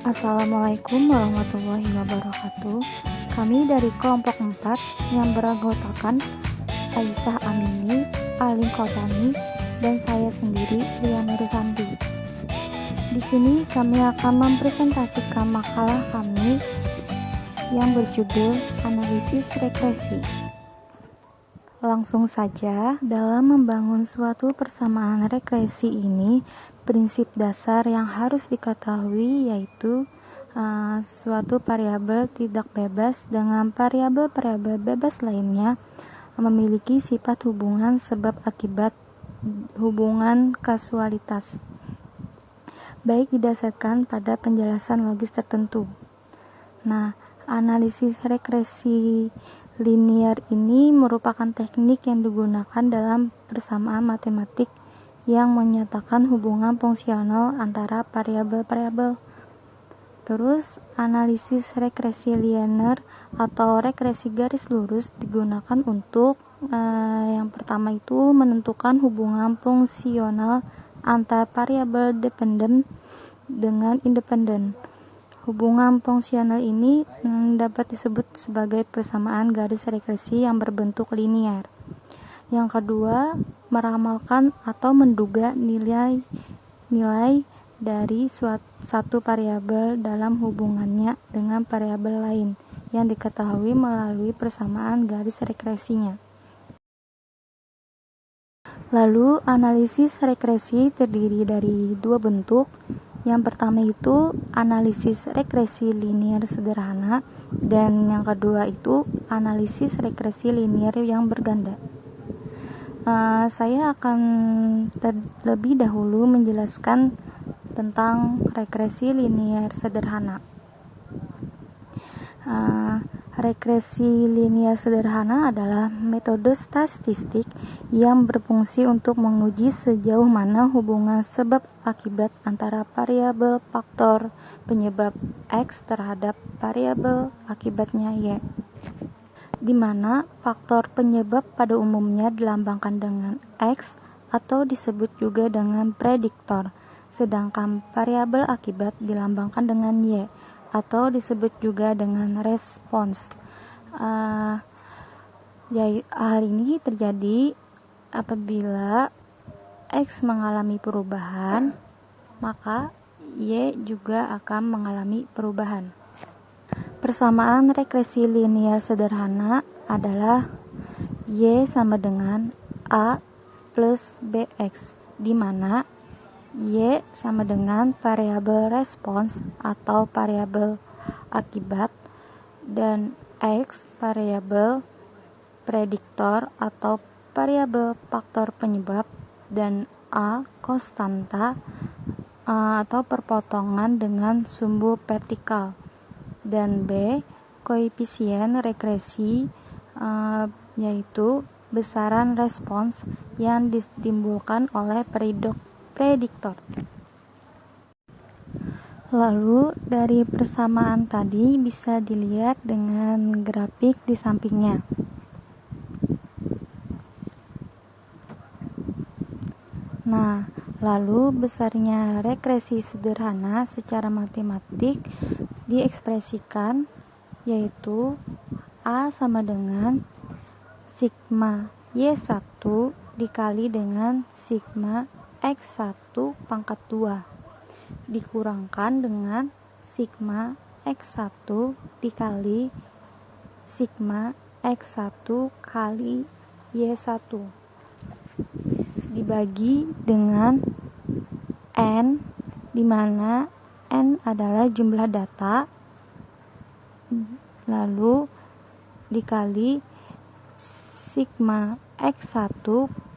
Assalamualaikum warahmatullahi wabarakatuh. Kami dari kelompok 4 yang beranggotakan Aisyah Amini, Alin Kotani, dan saya sendiri, Lia Nurusanti. Di sini kami akan mempresentasikan makalah kami yang berjudul Analisis Regresi. Langsung saja, dalam membangun suatu persamaan regresi ini, prinsip dasar yang harus diketahui yaitu suatu variabel tidak bebas dengan variabel-variabel bebas lainnya memiliki sifat hubungan sebab akibat, hubungan kasualitas, baik didasarkan pada penjelasan logis tertentu. Nah, analisis regresi linear ini merupakan teknik yang digunakan dalam persamaan matematik yang menyatakan hubungan fungsional antara variabel-variabel. Terus, analisis regresi linear atau regresi garis lurus digunakan untuk yang pertama itu menentukan hubungan fungsional antara variabel dependen dengan independen. Hubungan fungsional ini dapat disebut sebagai persamaan garis regresi yang berbentuk linear. Yang kedua, meramalkan atau menduga nilai dari satu variabel dalam hubungannya dengan variabel lain yang diketahui melalui persamaan garis regresinya. Lalu, analisis regresi terdiri dari dua bentuk. Yang pertama itu analisis regresi linear sederhana, dan yang kedua itu analisis regresi linear yang berganda. Saya akan terlebih dahulu menjelaskan tentang regresi linear sederhana. Regresi linear sederhana adalah metode statistik yang berfungsi untuk menguji sejauh mana hubungan sebab akibat antara variabel faktor penyebab X terhadap variabel akibatnya Y, di mana faktor penyebab pada umumnya dilambangkan dengan X atau disebut juga dengan prediktor, sedangkan variabel akibat dilambangkan dengan Y atau disebut juga dengan respons. Hal ini terjadi apabila X mengalami perubahan, maka Y juga akan mengalami perubahan. Persamaan regresi linear sederhana adalah Y sama dengan A plus BX, di mana Y sama dengan variabel respons atau variabel akibat, dan X variabel prediktor atau variabel faktor penyebab, dan A konstanta atau perpotongan dengan sumbu vertikal, dan B koefisien regresi yaitu besaran respons yang ditimbulkan oleh prediktor. Lalu dari persamaan tadi bisa dilihat dengan grafik di sampingnya. Nah, lalu besarnya regresi sederhana secara matematik diekspresikan yaitu A sama dengan sigma Y1 dikali dengan sigma X1 pangkat 2 dikurangkan dengan sigma X1 dikali sigma X1 kali Y1 dibagi dengan N, di mana N adalah jumlah data, lalu dikali sigma X1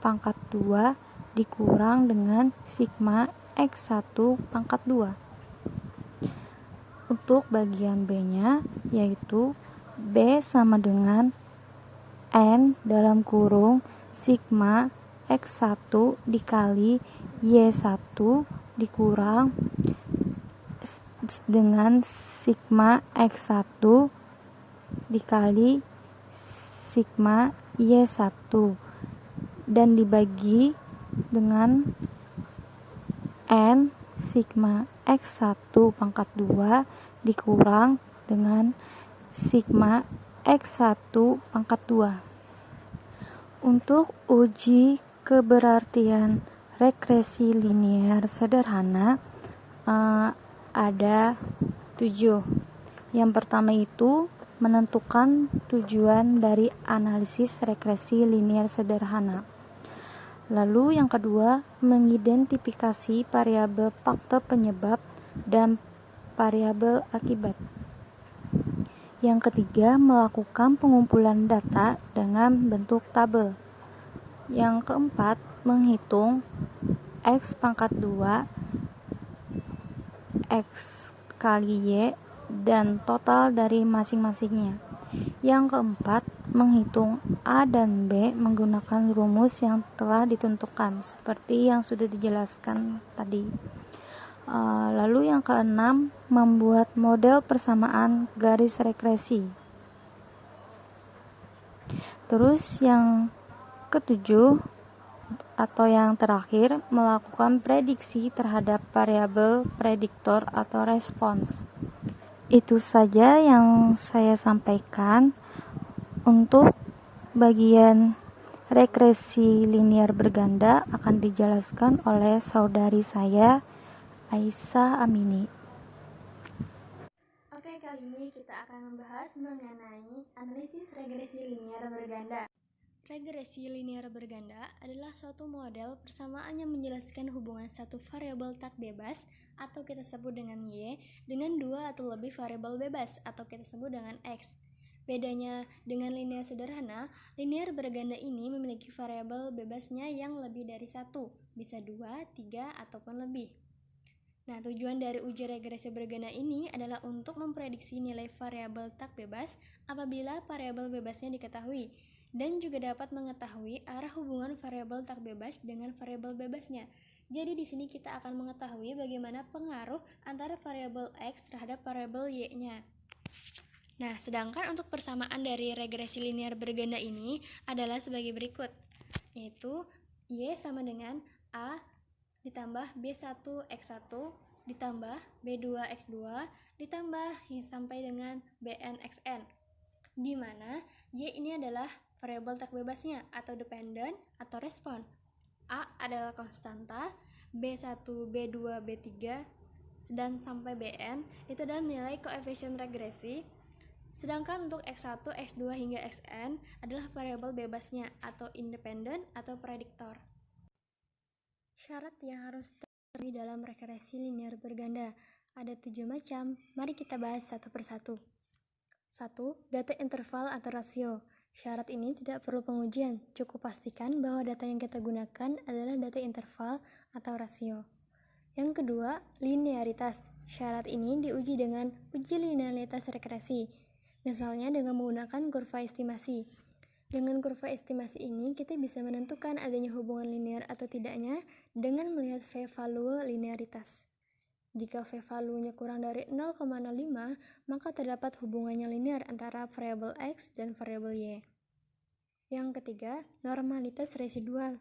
pangkat 2 dikurang dengan sigma X1 pangkat 2. Untuk bagian B-nya yaitu B sama dengan N dalam kurung sigma X1 dikali Y1 dikurang dengan sigma X1 dikali sigma Y1 dan dibagi dengan N sigma X1 pangkat 2 dikurang dengan sigma X1 pangkat 2. Untuk uji keberartian regresi linear sederhana ada 7. Yang pertama itu menentukan tujuan dari analisis regresi linear sederhana. Lalu yang kedua, mengidentifikasi variabel faktor penyebab dan variabel akibat. Yang ketiga, melakukan pengumpulan data dengan bentuk tabel. Yang keempat, menghitung X pangkat 2, X kali Y, dan total dari masing-masingnya. Yang keempat, menghitung A dan B menggunakan rumus yang telah ditentukan seperti yang sudah dijelaskan tadi. Lalu yang keenam, membuat model persamaan garis regresi. Terus yang ketujuh atau yang terakhir, melakukan prediksi terhadap variabel prediktor atau respons. Itu saja yang saya sampaikan. Untuk bagian regresi linear berganda akan dijelaskan oleh saudari saya, Aisyah Amini. Oke, kali ini kita akan membahas mengenai analisis regresi linear berganda. Regresi linear berganda adalah suatu model persamaan yang menjelaskan hubungan satu variabel tak bebas atau kita sebut dengan Y dengan dua atau lebih variabel bebas atau kita sebut dengan X. Bedanya dengan linear sederhana, linear berganda ini memiliki variabel bebasnya yang lebih dari satu, bisa 2, 3, ataupun lebih. Nah, tujuan dari uji regresi berganda ini adalah untuk memprediksi nilai variabel tak bebas apabila variabel bebasnya diketahui, dan juga dapat mengetahui arah hubungan variabel tak bebas dengan variabel bebasnya. Jadi di sini kita akan mengetahui bagaimana pengaruh antara variabel X terhadap variabel Y-nya. Nah, sedangkan untuk persamaan dari regresi linear berganda ini adalah sebagai berikut, yaitu Y sama dengan A ditambah B1 X1 ditambah B2 X2 ditambah sampai dengan Bn Xn, di mana Y ini adalah variabel tak bebasnya atau dependent atau respon. A adalah konstanta, B1, B2, B3 dan sampai Bn itu adalah nilai koefisien regresi. Sedangkan untuk X1, X2 hingga Xn adalah variabel bebasnya atau independent atau prediktor. Syarat yang harus terpenuhi dalam regresi linear berganda ada 7 macam. Mari kita bahas satu persatu. 1. Data interval atau rasio. Syarat ini tidak perlu pengujian, cukup pastikan bahwa data yang kita gunakan adalah data interval atau rasio. Yang kedua, linearitas. Syarat ini diuji dengan uji linearitas regresi, misalnya dengan menggunakan kurva estimasi. Dengan kurva estimasi ini, kita bisa menentukan adanya hubungan linear atau tidaknya dengan melihat v-value linearitas. Jika v-value-nya kurang dari 0,05, maka terdapat hubungannya linear antara variabel X dan variabel Y. Yang ketiga, normalitas residual.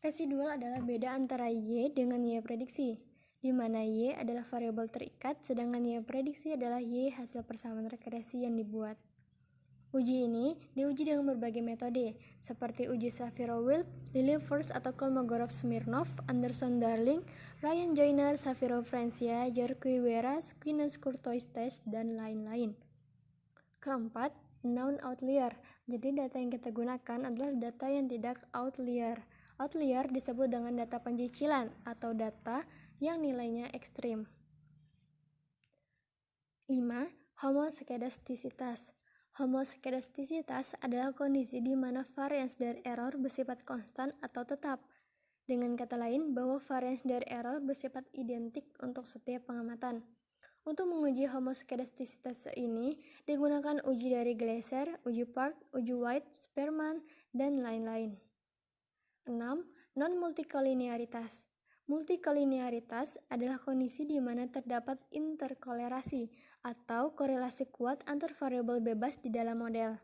Residual adalah beda antara Y dengan Y prediksi, di mana Y adalah variabel terikat, sedangkan Y prediksi adalah Y hasil persamaan regresi yang dibuat. Uji ini diuji dengan berbagai metode, seperti uji Shapiro-Wilk, Lilliefors atau Kolmogorov-Smirnov, Anderson-Darling, Ryan-Joyner, Shapiro-Francia, Jarque-Wera, Squinus-Curtois test, dan lain-lain. Keempat, known outlier. Jadi data yang kita gunakan adalah data yang tidak outlier. Outlier disebut dengan data pencicilan atau data yang nilainya ekstrim. 5. Homoskedastisitas. Homoskedastisitas adalah kondisi di mana varians dari error bersifat konstan atau tetap. Dengan kata lain, bahwa varians dari error bersifat identik untuk setiap pengamatan. Untuk menguji homoskedastisitas ini, digunakan uji dari Glaser, uji Park, uji White, Spearman, dan lain-lain. 6. Non-multikolinearitas. Multikolinearitas adalah kondisi di mana terdapat interkolerasi atau korelasi kuat antar variabel bebas di dalam model.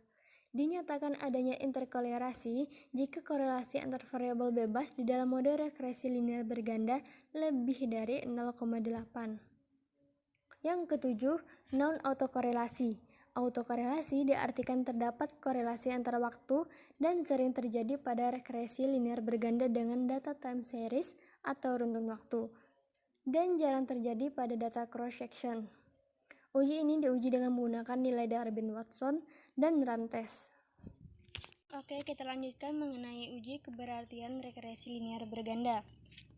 Dinyatakan adanya interkolerasi jika korelasi antar variabel bebas di dalam model regresi linear berganda lebih dari 0,8. Yang ketujuh, non-autokorelasi. Autokorelasi diartikan terdapat korelasi antara waktu dan sering terjadi pada regresi linear berganda dengan data time series atau runtun waktu, dan jarang terjadi pada data cross-section. Uji ini diuji dengan menggunakan nilai Darwin-Watson dan Rantes. Oke, kita lanjutkan mengenai uji keberartian regresi linear berganda.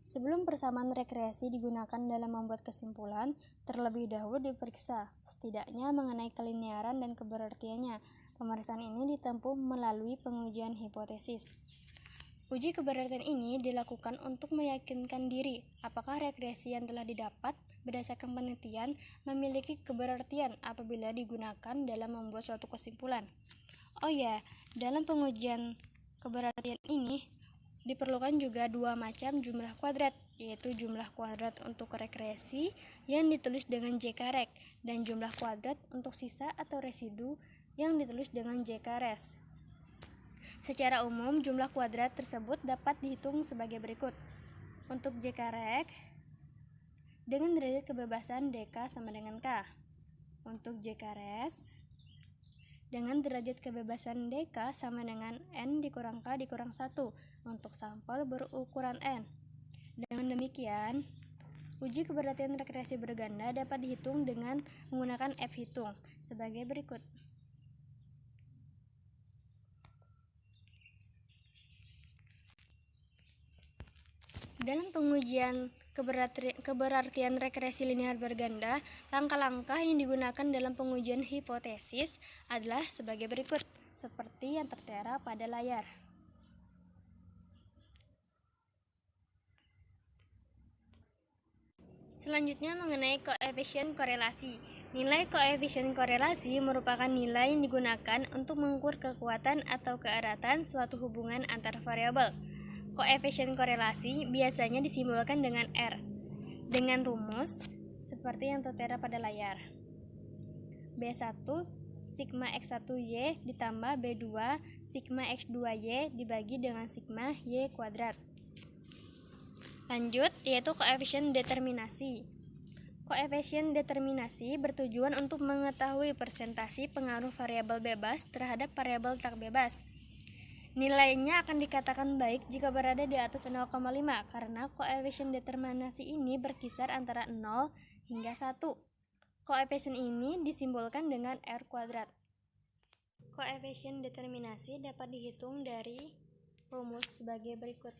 Sebelum persamaan regresi digunakan dalam membuat kesimpulan, terlebih dahulu diperiksa setidaknya mengenai kelinearan dan keberartiannya. Pemeriksaan ini ditempuh melalui pengujian hipotesis. Uji keberartian ini dilakukan untuk meyakinkan diri apakah regresi yang telah didapat berdasarkan penelitian memiliki keberartian apabila digunakan dalam membuat suatu kesimpulan. Oh ya, dalam pengujian keberartian ini diperlukan juga dua macam jumlah kuadrat, yaitu jumlah kuadrat untuk regresi yang ditulis dengan jkreg dan jumlah kuadrat untuk sisa atau residu yang ditulis dengan jkres. Secara umum, jumlah kuadrat tersebut dapat dihitung sebagai berikut. Untuk jkreg, dengan derajat kebebasan dk sama dengan k. Untuk jkres, dengan derajat kebebasan dk sama dengan n dikurang k dikurang 1 untuk sampel berukuran n. Dengan demikian, uji keberartian regresi berganda dapat dihitung dengan menggunakan f-hitung sebagai berikut. Dalam pengujian keberartian regresi linear berganda, langkah-langkah yang digunakan dalam pengujian hipotesis adalah sebagai berikut, seperti yang tertera pada layar. Selanjutnya mengenai koefisien korelasi. Nilai koefisien korelasi merupakan nilai yang digunakan untuk mengukur kekuatan atau keeratan suatu hubungan antar variabel. Koefisien korelasi biasanya disimbolkan dengan R, dengan rumus seperti yang tertera pada layar. B1 sigma X1Y ditambah B2 sigma X2Y dibagi dengan sigma Y kuadrat. Lanjut, yaitu koefisien determinasi. Koefisien determinasi bertujuan untuk mengetahui persentase pengaruh variabel bebas terhadap variabel tak bebas. Nilainya akan dikatakan baik jika berada di atas 0,5 karena koefisien determinasi ini berkisar antara 0 hingga 1. Koefisien ini disimbolkan dengan R kuadrat. Koefisien determinasi dapat dihitung dari rumus sebagai berikut.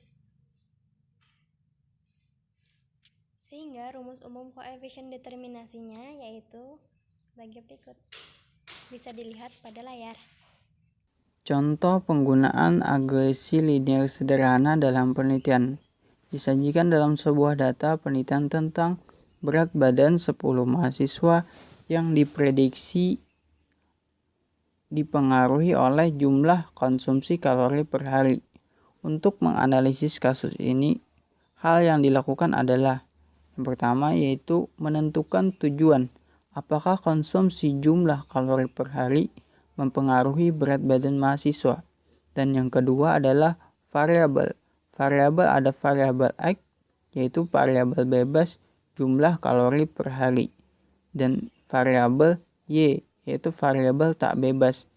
Sehingga rumus umum koefisien determinasinya yaitu sebagai berikut. Bisa dilihat pada layar. Contoh penggunaan agresi linear sederhana dalam penelitian disajikan dalam sebuah data penelitian tentang berat badan 10 mahasiswa yang diprediksi dipengaruhi oleh jumlah konsumsi kalori per hari. Untuk menganalisis kasus ini, hal yang dilakukan adalah yang pertama yaitu menentukan tujuan, apakah konsumsi jumlah kalori per hari mempengaruhi berat badan mahasiswa. Dan yang kedua adalah variabel. Variabel ada variabel X, yaitu variabel bebas jumlah kalori per hari. Dan variabel Y, yaitu variabel tak bebas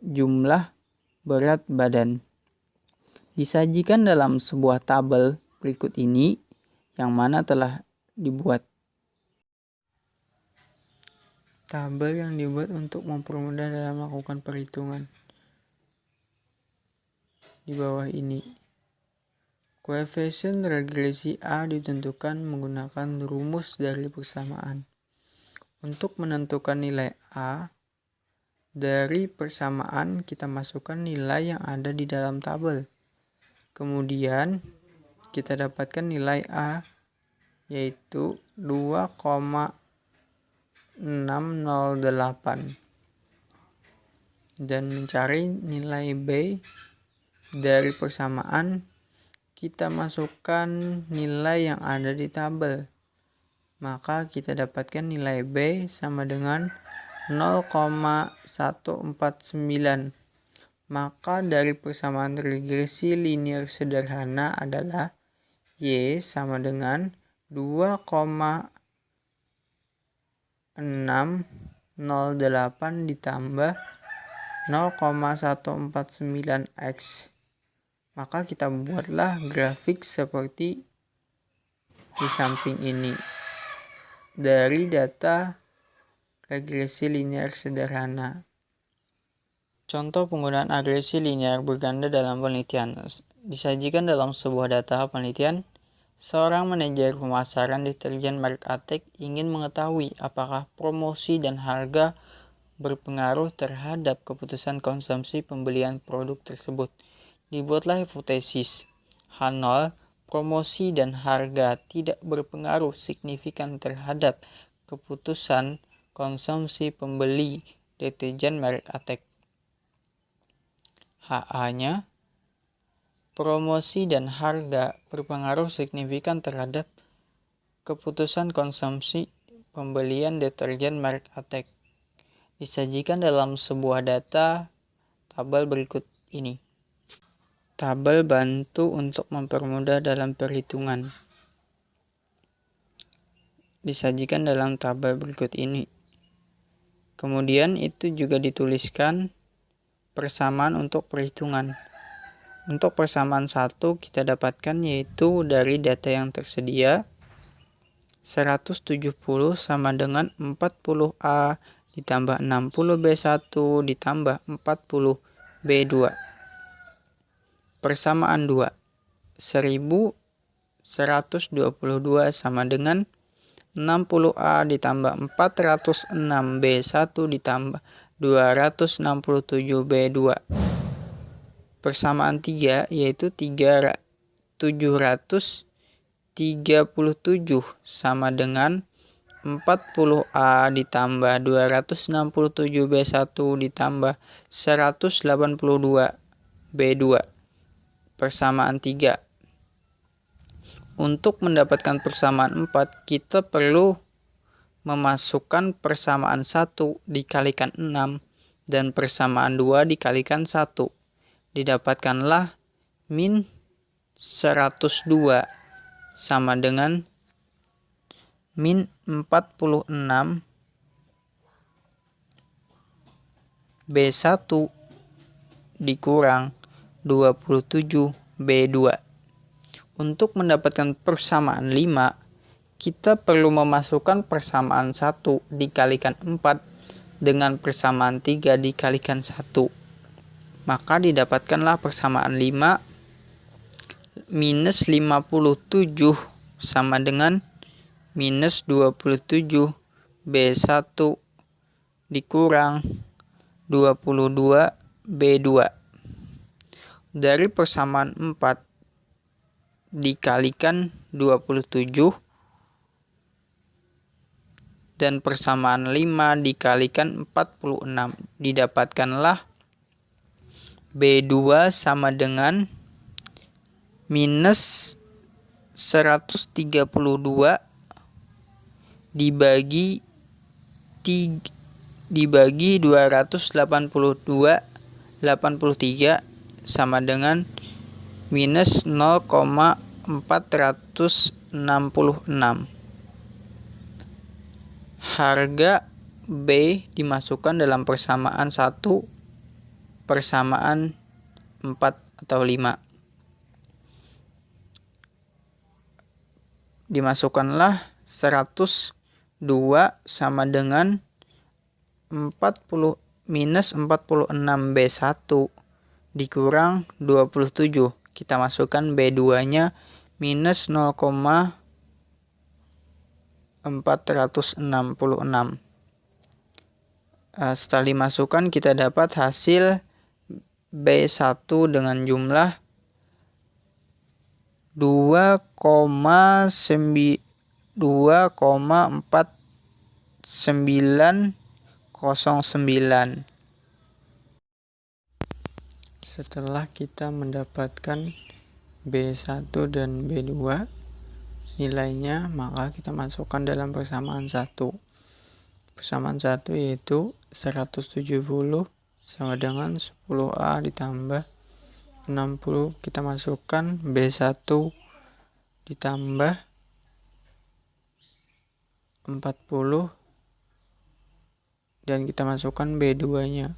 jumlah berat badan. Disajikan dalam sebuah tabel berikut ini, yang mana telah dibuat. Tabel yang dibuat untuk mempermudah dalam melakukan perhitungan. Di bawah ini, koefisien regresi A ditentukan menggunakan rumus dari persamaan. Untuk menentukan nilai A, dari persamaan kita masukkan nilai yang ada di dalam tabel. Kemudian kita dapatkan nilai A yaitu 2,608 dan mencari nilai B dari persamaan kita masukkan nilai yang ada di tabel, maka kita dapatkan nilai B sama dengan 0,149. Maka dari persamaan regresi linier sederhana adalah Y sama dengan 2,608 ditambah 0,149x. Maka kita buatlah grafik seperti di samping ini. Dari data regresi linier sederhana. Contoh penggunaan regresi linier berganda dalam penelitian. Disajikan dalam sebuah data penelitian, seorang manajer pemasaran deterjen merek Atek ingin mengetahui apakah promosi dan harga berpengaruh terhadap keputusan konsumsi pembelian produk tersebut. Dibuatlah hipotesis H0, promosi dan harga tidak berpengaruh signifikan terhadap keputusan konsumsi pembeli deterjen merek Atek. HA-nya, promosi dan harga berpengaruh signifikan terhadap keputusan konsumsi pembelian deterjen merek Atek. Disajikan dalam sebuah data tabel berikut ini. Tabel bantu untuk mempermudah dalam perhitungan. Disajikan dalam tabel berikut ini. Kemudian itu juga dituliskan persamaan untuk perhitungan. Untuk persamaan 1 kita dapatkan yaitu dari data yang tersedia 170 sama dengan 40A ditambah 60B1 ditambah 40B2. Persamaan 2 1122 sama dengan 60A ditambah 406B1 ditambah 267B2. Persamaan 3 yaitu 737 sama dengan 40A ditambah 267B1 ditambah 182B2. Persamaan 3. Untuk mendapatkan persamaan 4, kita perlu memasukkan persamaan 1 dikalikan 6 dan persamaan 2 dikalikan 1. Didapatkanlah min 102 sama dengan min 46 B1 dikurang 27 B2. Untuk mendapatkan persamaan 5, kita perlu memasukkan persamaan 1 dikalikan 4 dengan persamaan 3 dikalikan 1. Maka didapatkanlah persamaan 5 minus 57 sama dengan minus 27 B1 dikurang 22 B2. Dari persamaan 4 dikalikan 27 dan persamaan 5 dikalikan 46, didapatkanlah B2 sama dengan minus 132 dibagi 283 sama dengan minus 0,466. Harga B dimasukkan dalam persamaan 1, persamaan 4 atau 5. Dimasukkanlah 102 sama dengan minus 46 B1 dikurang 27. Kita masukkan B2-nya minus 0,466. Setelah dimasukkan kita dapat hasil B1 dengan jumlah 2,4909. Setelah kita mendapatkan B1 dan B2 nilainya, maka kita masukkan dalam persamaan 1. persamaan 1 yaitu 170 sama dengan 10A ditambah 60. Kita masukkan B1 ditambah 40 dan kita masukkan B2 nya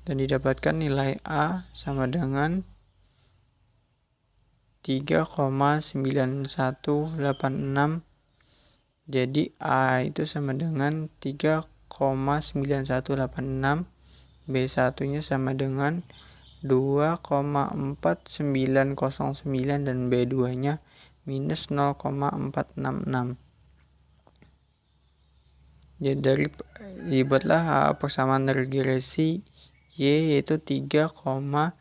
dan didapatkan nilai A sama dengan 3,9186. Jadi A itu sama dengan 3,9186, B1 nya sama dengan 2,4909 dan B2 nya minus 0,466. Jadi dibuatlah persamaan regresi Y yaitu 3,918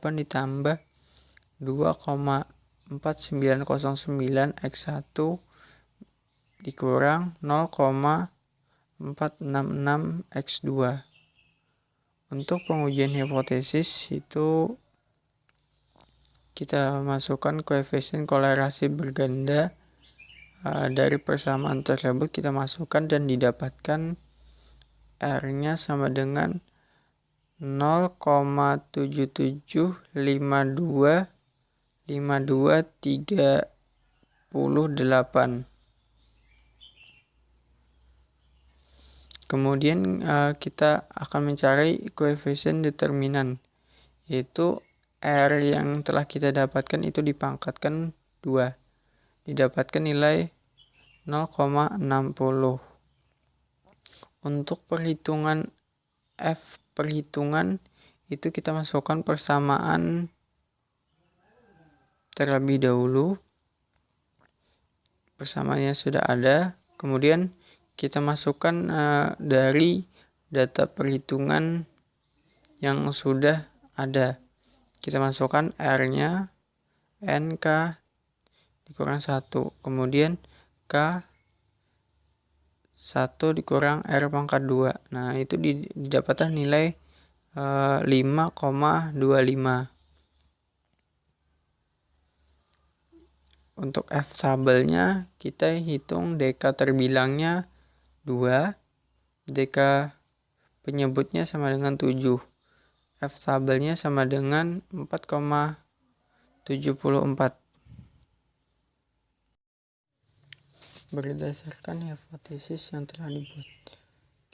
ditambah 2,4909 X1 dikurang 0,466 X2. Untuk pengujian hipotesis itu kita masukkan koefisien kolerasi berganda. Dari persamaan tersebut kita masukkan dan didapatkan R-nya sama dengan 0,77525238. Kemudian kita akan mencari koefisien determinan, yaitu R yang telah kita dapatkan itu dipangkatkan 2. Didapatkan nilai 0,60. Untuk perhitungan F perhitungan itu kita masukkan persamaan terlebih dahulu. Persamaannya sudah ada. Kemudian kita masukkan dari data perhitungan yang sudah ada. Kita masukkan R-nya NK dikurang 1. Kemudian K 1 dikurang R pangkat 2. Nah, itu didapatkan nilai 5,25. Untuk F tabelnya kita hitung DK terbilangnya 2, DK penyebutnya sama dengan 7. F tabelnya sama dengan 4,74. Berdasarkan hipotesis yang telah dibuat,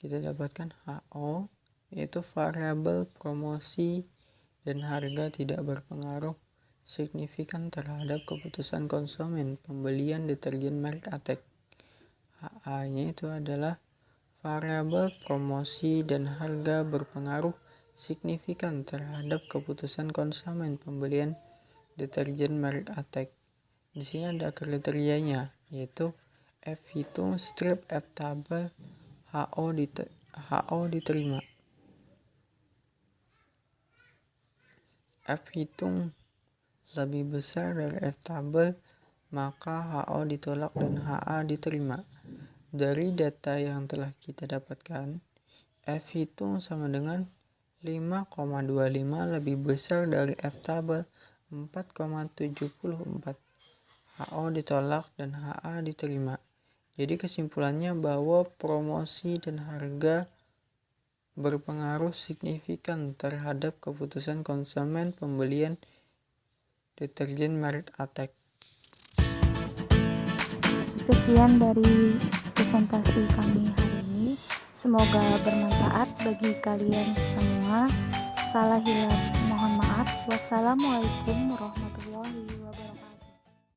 kita dapatkan HO yaitu variabel promosi dan harga tidak berpengaruh signifikan terhadap keputusan konsumen pembelian deterjen merek Attack. HA-nya itu adalah variabel promosi dan harga berpengaruh signifikan terhadap keputusan konsumen pembelian deterjen merek Attack. Di sini ada kriterianya, yaitu F hitung strip F tabel HO diterima. F hitung lebih besar dari F tabel, maka HO ditolak dan HA diterima. Dari data yang telah kita dapatkan, F hitung sama dengan 5,25 lebih besar dari F tabel 4,74. HO ditolak dan HA diterima. Jadi kesimpulannya bahwa promosi dan harga berpengaruh signifikan terhadap keputusan konsumen pembelian deterjen merek Attack. Sekian dari presentasi kami hari ini. Semoga bermanfaat bagi kalian semua. Salah hilaf mohon maaf. Wassalamualaikum warahmatullahi wabarakatuh.